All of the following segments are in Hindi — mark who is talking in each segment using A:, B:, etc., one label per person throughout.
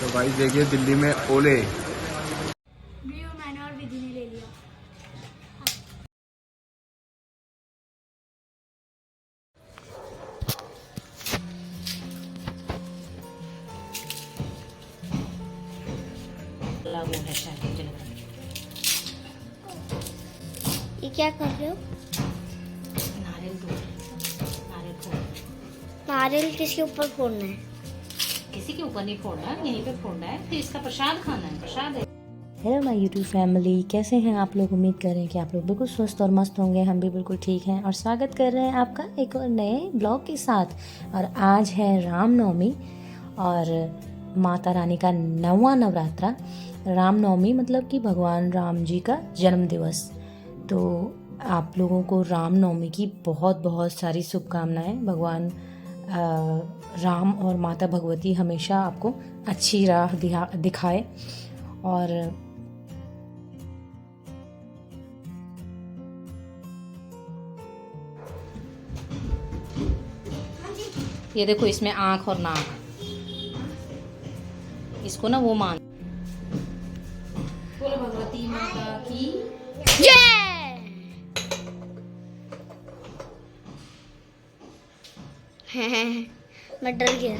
A: तो भाई देखिए दिल्ली में ओले।
B: मैंने और विधि ने ले लिया।
C: वो है शायद मुझे लग रहा है।
B: ये क्या कर रहे हो?
C: नारियल दूध, नारियल फोड़।
B: नारियल किसके ऊपर फोड़ना है?
C: किसी के ऊपर नहीं फोड़ना है, यहीं पे फोड़ना है, फिर इसका प्रसाद खाना है, प्रसाद है।
D: हेलो माय यूट्यूब फैमिली, कैसे हैं आप लोग। उम्मीद कर रहे हैं कि आप लोग बिल्कुल स्वस्थ और मस्त होंगे। हम भी बिल्कुल ठीक हैं और स्वागत कर रहे हैं आपका एक और नए ब्लॉग के साथ। और आज है रामनवमी और माता रानी का 9वां नवरात्रा। रामनवमी मतलब कि भगवान राम जी का जन्म दिवस। तो आप लोगों को रामनवमी की बहुत बहुत सारी शुभकामनाएं। भगवान राम और माता भगवती हमेशा आपको अच्छी राह दिखाए। और
C: ये देखो इसमें आँख और नाक, इसको ना वो मान। बोलो भगवती माता की
B: जय। मैं डर गया।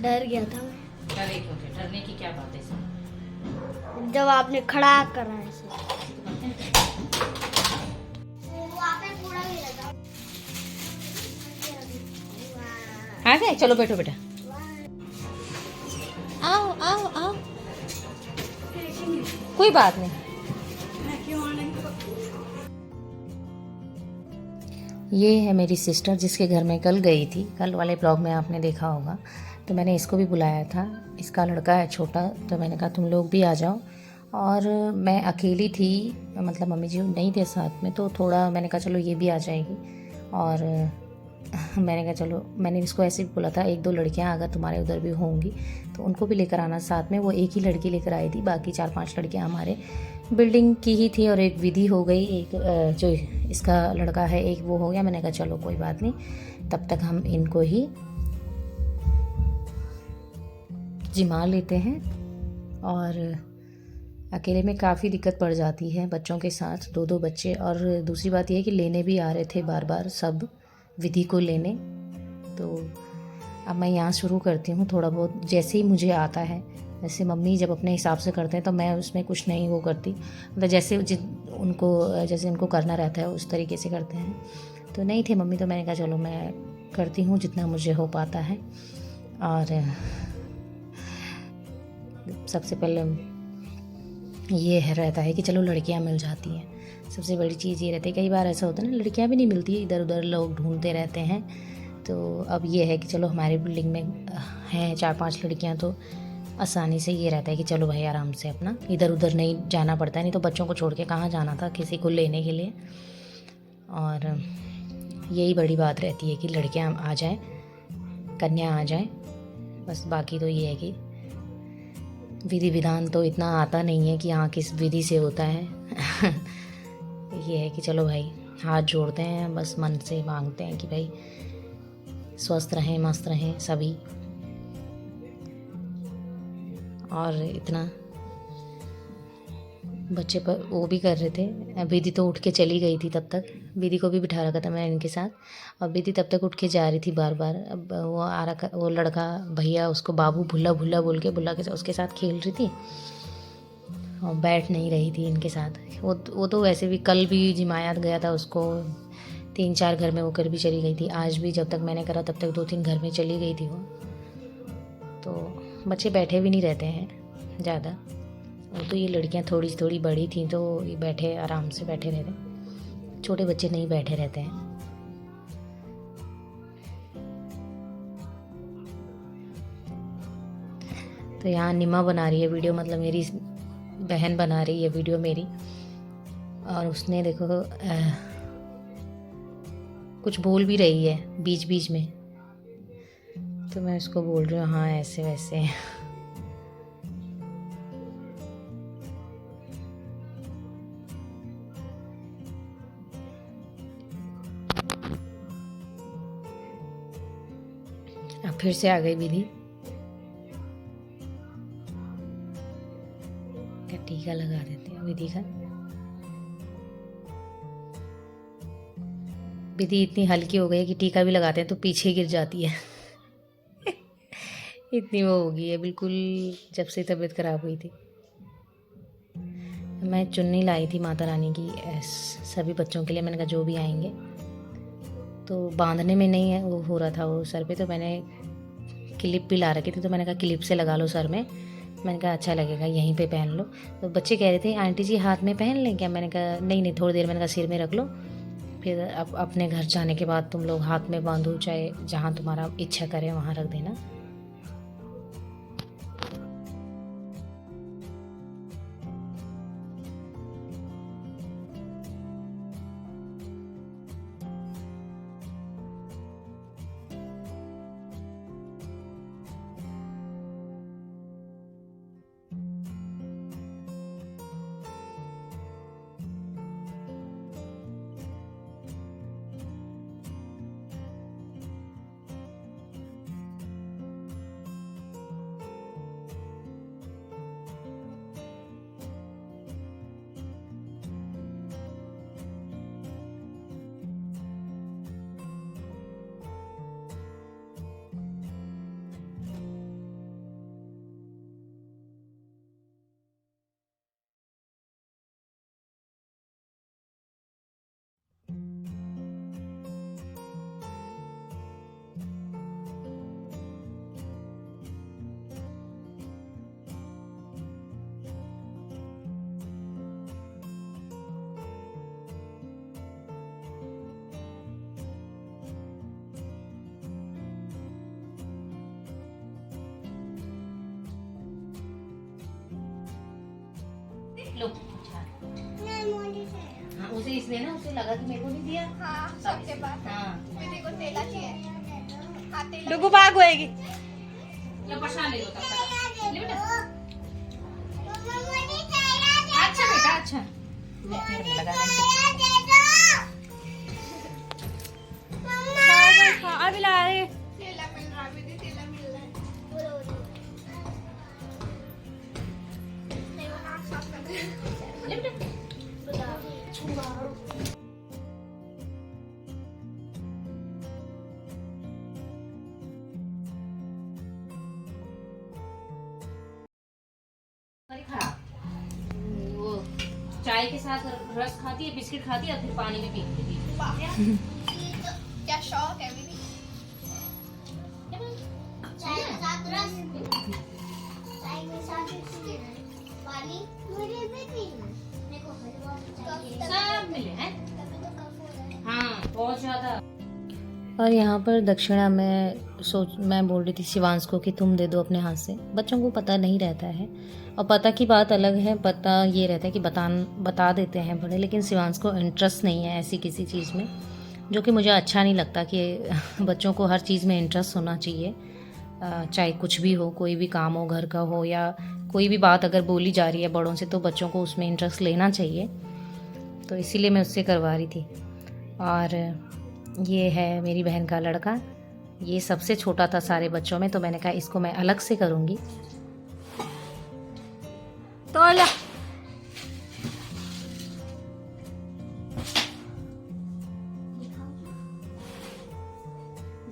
B: डर गया था मैं
C: डरे क्यों थे? डरने की क्या बात है इसमें?
B: जब आपने खड़ा करा ऐसे।
C: आ गए, चलो बैठो बेटा। आओ आओ आओ, कोई बात नहीं।
D: ये है मेरी सिस्टर जिसके घर में कल गई थी। कल वाले ब्लॉग में आपने देखा होगा। तो मैंने इसको भी बुलाया था। इसका लड़का है छोटा, तो मैंने कहा तुम लोग भी आ जाओ। और मैं अकेली थी, मतलब मम्मी जी नहीं थे साथ में, तो थोड़ा मैंने कहा चलो ये भी आ जाएगी। और मैंने कहा चलो, मैंने इसको ऐसे भी बोला था एक दो लड़कियां अगर तुम्हारे उधर भी होंगी तो उनको भी लेकर आना साथ में। वो एक ही लड़की लेकर आई थी, बाकी 4-5 लड़कियां हमारे बिल्डिंग की ही थी। और एक विधि हो गई, एक जो इसका लड़का है एक वो हो गया। मैंने कहा चलो कोई बात नहीं, तब तक हम इनको ही जिमा लेते हैं। और अकेले में काफ़ी दिक्कत पड़ जाती है बच्चों के साथ, 2-2 बच्चे। और दूसरी बात यह है कि लेने भी आ रहे थे बार बार सब विधि को लेने। तो अब मैं यहाँ शुरू करती हूँ थोड़ा बहुत जैसे ही मुझे आता है। जैसे मम्मी जब अपने हिसाब से करते हैं तो मैं उसमें कुछ नहीं वो करती, मतलब जैसे उनको करना रहता है उस तरीके से करते हैं। तो नहीं थे मम्मी, तो मैंने कहा चलो मैं करती हूँ जितना मुझे हो पाता है। और सबसे पहले ये रहता है कि चलो लड़कियां मिल जाती हैं। सबसे बड़ी चीज़ ये रहती है, कई बार ऐसा होता है ना लड़कियां भी नहीं मिलती, इधर उधर लोग ढूंढते रहते हैं। तो अब ये है कि चलो हमारी बिल्डिंग में हैं 4-5 लड़कियां, तो आसानी से ये रहता है कि चलो भाई आराम से अपना इधर उधर नहीं जाना पड़ता है। नहीं तो बच्चों को छोड़ के कहाँ जाना था किसी को लेने के लिए। और यही बड़ी बात रहती है कि लड़कियाँ आ जाएँ, कन्या आ जाए, बस। बाकी तो ये है कि विधि विधान तो इतना आता नहीं है कि हाँ किस विधि से होता है। ये है कि चलो भाई हाथ जोड़ते हैं, बस मन से मांगते हैं कि भाई स्वस्थ रहें मस्त रहें सभी। और इतना बच्चे पर वो भी कर रहे थे। विधि तो उठ के चली गई थी, तब तक विधि को भी बिठा रखा था मैं इनके साथ। और विधि तब तक उठ के जा रही थी बार बार। अब वो आ रखा, वो लड़का भैया उसको बाबू भुल्ला भुल्ला बोल के बुला के उसके साथ खेल रही थी और बैठ नहीं रही थी इनके साथ। वो तो वैसे भी कल भी जिमाया गया था उसको, 3-4 घर में वो कर भी चली गई थी। आज भी जब तक मैंने करा तब तक 2-3 घर में चली गई थी वो। तो बच्चे बैठे भी नहीं रहते हैं ज़्यादा। वो तो ये लड़कियां थोड़ी थोड़ी बड़ी थी तो ये बैठे आराम से बैठे रहते, छोटे बच्चे नहीं बैठे रहते हैं। तो यहाँ निमा बना रही है वीडियो, मतलब मेरी बहन बना रही है वीडियो मेरी। और उसने देखो कुछ बोल भी रही है बीच बीच में, तो मैं उसको बोल रही हूँ हाँ ऐसे वैसे। अब फिर से आ गई विधि। क्या टीका लगा देते हैं विधि का। विधि इतनी हल्की हो गई है कि टीका भी लगाते हैं तो पीछे गिर जाती है। इतनी वो हो गई है बिल्कुल जब से तबीयत खराब हुई थी। मैं चुन्नी लाई थी माता रानी की सभी बच्चों के लिए। मैंने कहा जो भी आएंगे, तो बांधने में नहीं है वो हो रहा था वो सर पे, तो मैंने क्लिप भी ला रखी थी। तो मैंने कहा क्लिप से लगा लो सर में। मैंने कहा अच्छा लगेगा यहीं पे पहन लो। तो बच्चे कह रहे थे आंटी जी हाथ में पहन लें क्या। मैंने कहा नहीं नहीं थोड़ी देर, मैंने कहा सिर में रख लो, फिर अब अपने घर जाने के बाद तुम लोग हाथ में बांधो, चाहे जहाँ तुम्हारा इच्छा करे वहाँ रख देना। लो हाँ, उसे इसलिए ना उसे लगा कि मेरे को नहीं दिया। हाँ, सबके पास। हाँ, मेरे को तेला चाहिए। डुगू भाग होएगी। लो प्रसाद ले लो तब तक। ले बेटा। अच्छा बेटा अच्छा। मेरे लगा अभी ला रहे। तेला मिल रहा है, तेला मिल रहा है। ले बेटा। वो चाय के साथ रस खाती है, बिस्किट खाती है और फिर पानी भी पीती है।
B: क्या शौक है मेरी। चाय के साथ रस, चाय के साथ बिस्किट, पानी मुझे भी पीना।
C: सब मिले हैं। हाँ बहुत ज्यादा।
D: और यहाँ पर दक्षिणा मैं बोल रही थी शिवांश को कि तुम दे दो अपने हाथ से। बच्चों को पता नहीं रहता है, और पता की बात अलग है, पता ये रहता है कि बता देते हैं बड़े, लेकिन शिवांश को इंटरेस्ट नहीं है ऐसी किसी चीज़ में, जो कि मुझे अच्छा नहीं लगता कि बच्चों को हर चीज़ में इंटरेस्ट होना चाहिए। चाहे कुछ भी हो, कोई भी काम हो, घर का हो या कोई भी बात अगर बोली जा रही है बड़ों से, तो बच्चों को उसमें इंटरेस्ट लेना चाहिए। तो इसीलिए मैं उससे करवा रही थी। और ये है मेरी बहन का लड़का, ये सबसे छोटा था सारे बच्चों में, तो मैंने कहा इसको मैं अलग से करूँगी। तो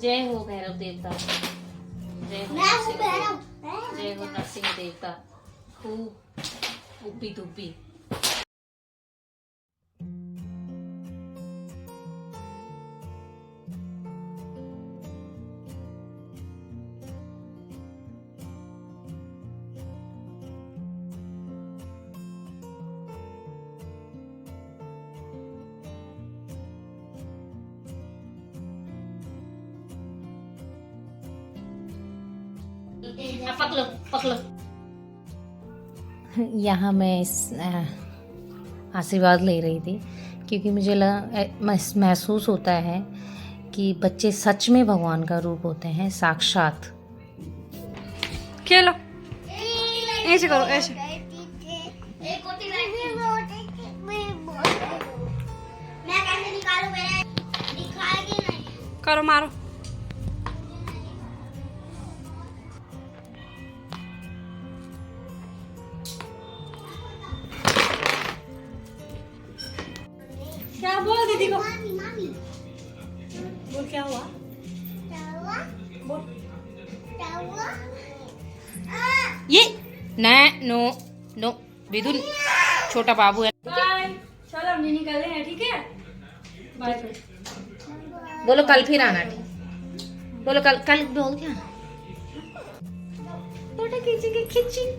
C: जय हो भैरव देवता, जय हो नरसिंह देवता। खूब उप्पी तुप्पी। पकड़ो।
D: यहाँ मैं इस आशीर्वाद ले रही थी क्योंकि मुझे महसूस होता है कि बच्चे सच में भगवान का रूप होते हैं, साक्षात।
E: खेलो ऐसे करो, ऐसे करो, मारो।
C: बोल क्या हुआ?
B: तावा
C: बोल।
B: तावा
D: ये नो नो विदुन छोटा बाबू है।
E: बाय। चलो हम निकल रहे हैं, ठीक है? बाय।
D: बोलो कल फिर आना, ठीक? बोलो कल कल बोल क्या? फोटो खींचेंगे, खींचिक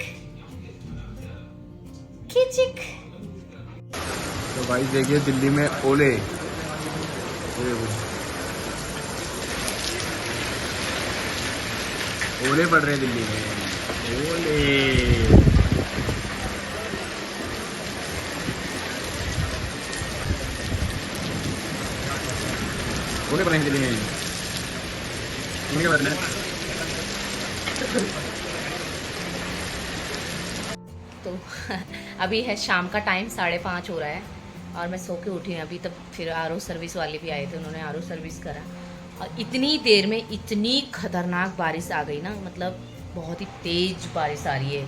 D: खींचिक।
A: तो भाई देखिए दिल्ली में ओले ओले पड़ रहे हैं दिल्ली में। ओले ओले पड़ रहे हैं दिल्ली में। क्या करना है?
D: तो अभी है शाम का टाइम, 5:30 हो रहा है और मैं सो के उठी हूँ अभी तक। फिर आरओ सर्विस वाले भी आए थे, उन्होंने आरओ सर्विस करा और इतनी देर में इतनी खतरनाक बारिश आ गई ना, मतलब बहुत ही तेज बारिश आ रही है,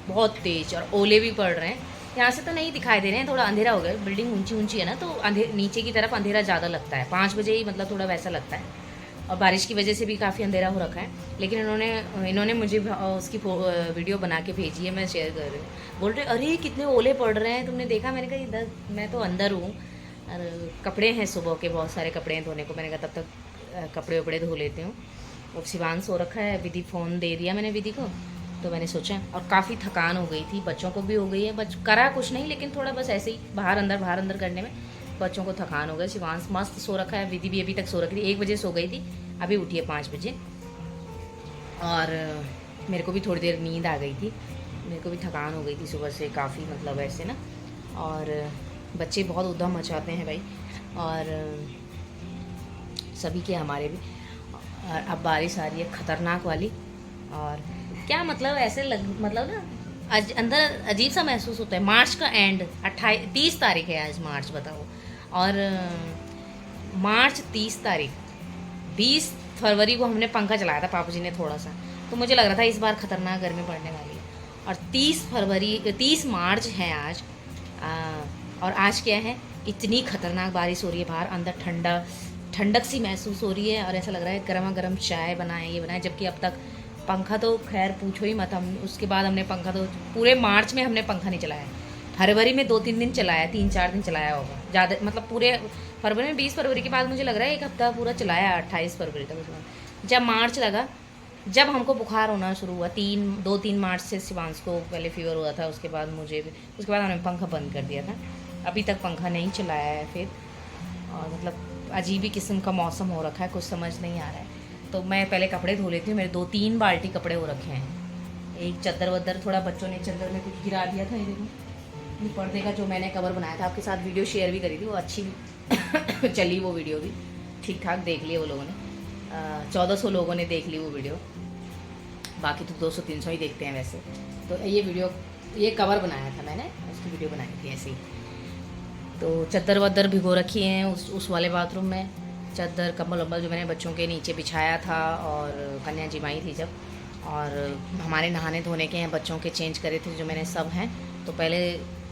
D: बहुत तेज, और ओले भी पड़ रहे हैं। यहाँ से तो नहीं दिखाई दे रहे हैं, थोड़ा अंधेरा हो गया, बिल्डिंग ऊंची ऊंची है ना, तो नीचे की तरफ अंधेरा ज़्यादा लगता है, 5 बजे ही मतलब थोड़ा वैसा लगता है, और बारिश की वजह से भी काफ़ी अंधेरा हो रखा है। लेकिन इन्होंने मुझे उसकी वीडियो बना के भेजी है, मैं शेयर कर रही हूँ। बोल रहे अरे कितने ओले पड़ रहे हैं, तुमने देखा? मैंने कहा इधर मैं तो अंदर हूँ और कपड़े हैं, सुबह के बहुत सारे कपड़े हैं धोने को। मैंने कहा तब तक कपड़े वपड़े धो लेती हूँ। और शिवान सो रखा है, विधि फ़ोन दे दिया मैंने विधि को, तो मैंने सोचा। और काफ़ी थकान हो गई थी, बच्चों को भी हो गई है, करा कुछ नहीं, लेकिन थोड़ा बस ऐसे ही बाहर अंदर करने में बच्चों को थकान हो गई। शिवांश मस्त सो रखा है, विधि भी अभी तक सो रखी थी, 1 बजे सो गई थी, अभी उठी है 5 बजे। और मेरे को भी थोड़ी देर नींद आ गई थी, मेरे को भी थकान हो गई थी सुबह से काफ़ी, मतलब ऐसे ना। और बच्चे बहुत उद्यम मचाते हैं भाई, और सभी के हमारे भी। और अब बारिश आ रही है खतरनाक वाली, और क्या मतलब ऐसे मतलब ना अंदर अजीब सा महसूस होता है। मार्च का एंड 30 तारीख है आज, मार्च बताओ, और मार्च 30 तारीख, 20 फरवरी को हमने पंखा चलाया था पापा जी ने थोड़ा सा, तो मुझे लग रहा था इस बार खतरनाक गर्मी पड़ने वाली है। और 30 मार्च है आज, और आज क्या है, इतनी खतरनाक बारिश हो रही है बाहर, अंदर ठंडक सी महसूस हो रही है, और ऐसा लग रहा है गर्मा गर्म चाय बनाए, ये बनाए। जबकि अब तक पंखा तो खैर पूछो ही मत, हम उसके बाद हमने पंखा तो पूरे मार्च में हमने पंखा नहीं चलाया, फरवरी में 2-3 दिन चलाया, 3-4 दिन चलाया होगा ज़्यादा, मतलब पूरे फरवरी में 20 फरवरी के बाद मुझे लग रहा है 1 हफ्ता पूरा चलाया, 28 फरवरी तक। उसमें जब मार्च लगा, जब हमको बुखार होना शुरू हुआ, 2-3 मार्च से शिवांश को पहले फीवर हुआ था, उसके बाद मुझे भी, उसके बाद हमने पंखा बंद कर दिया था, अभी तक पंखा नहीं चलाया है फिर। और मतलब अजीब ही किस्म का मौसम हो रखा है, कुछ समझ नहीं आ रहा है। तो मैं पहले कपड़े धो लेती हूँ, मेरे 2-3 बाल्टी कपड़े हो रखे हैं। एक चद्दर वद्दर, थोड़ा बच्चों ने चद्दर में कुछ गिरा दिया था, ये देखो, ये पर्दे का जो मैंने कवर बनाया था, आपके साथ वीडियो शेयर भी करी थी, वो अच्छी चली, वो वीडियो भी ठीक ठाक देख लिए वो लोगों ने, 1400 लोगों ने देख ली वो वीडियो, बाकी तो 200-300 ही देखते हैं वैसे। तो ये कवर बनाया था मैंने, उसकी वीडियो बनाई थी ऐसे ही। तो चद्दर वद्दर भिगो रखी हैं उस वाले बाथरूम में, चद्दर कंबल वम्बल जो मैंने बच्चों के नीचे बिछाया था, और कन्या जिमाई थी जब, और हमारे नहाने धोने के हैं, बच्चों के चेंज करे थे जो मैंने, सब हैं। तो पहले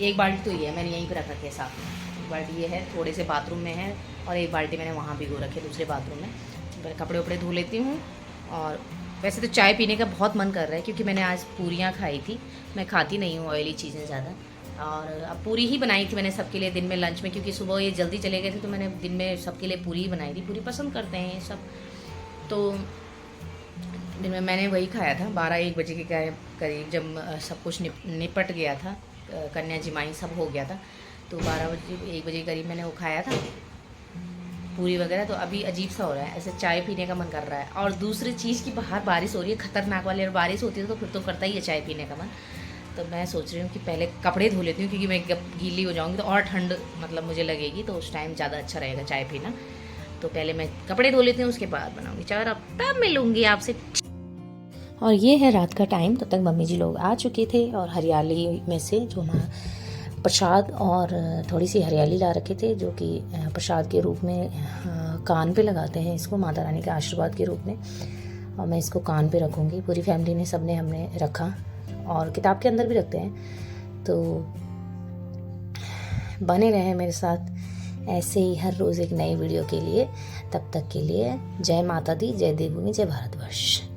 D: एक बाल्टी तो ये है, मैंने यहीं पर रख रखी है साथ में, एक बाल्टी ये है थोड़े से बाथरूम में है, और एक बाल्टी मैंने वहाँ भिगो रखी है दूसरे बाथरूम में। पहले कपड़े वपड़े धो लेती हूँ। और वैसे तो चाय पीने का बहुत मन कर रहा है, क्योंकि मैंने आज पूरियाँ खाई थी, मैं खाती नहीं हूँ ऑयली चीज़ें ज़्यादा, और अब पूरी ही बनाई थी मैंने सबके लिए दिन में लंच में, क्योंकि सुबह ये जल्दी चले गए थे, तो मैंने दिन में सबके लिए पूरी ही बनाई थी। पूरी पसंद करते हैं ये सब, तो दिन में मैंने वही खाया था 12-1 बजे के करीब, जब सब कुछ निपट गया था, कन्या जिमाई सब हो गया था, तो 12-1 बजे के करीब मैंने वो खाया था पूरी वगैरह। तो अभी अजीब सा हो रहा है, ऐसे चाय पीने का मन कर रहा है। और दूसरी चीज़ की बाहर बारिश हो रही है खतरनाक वाली, और बारिश होती है तो फिर तो करता ही है चाय पीने का मन। तो मैं सोच रही हूँ कि पहले कपड़े धो लेती हूँ, क्योंकि मैं गीली हो जाऊँगी तो और ठंड मतलब मुझे लगेगी, तो उस टाइम ज़्यादा अच्छा रहेगा चाय पीना। तो पहले मैं कपड़े धो लेती हूँ, उसके बाद बनाऊँगी चाय, और तब मिलूँगी आपसे। और ये है रात का टाइम, तब तक मम्मी जी लोग आ चुके थे, और हरियाली में से जो हमारा प्रसाद और थोड़ी सी हरियाली ला रखे थे, जो कि प्रसाद के रूप में कान पे लगाते हैं इसको, माता रानी के आशीर्वाद के रूप में, और मैं इसको कान पे रखूँगी। पूरी फैमिली ने, सबने हमने रखा, और किताब के अंदर भी रखते हैं। तो बने रहे मेरे साथ ऐसे ही हर रोज़ एक नई वीडियो के लिए। तब तक के लिए जय माता दी, जय देवभूमि, जय भारतवर्ष।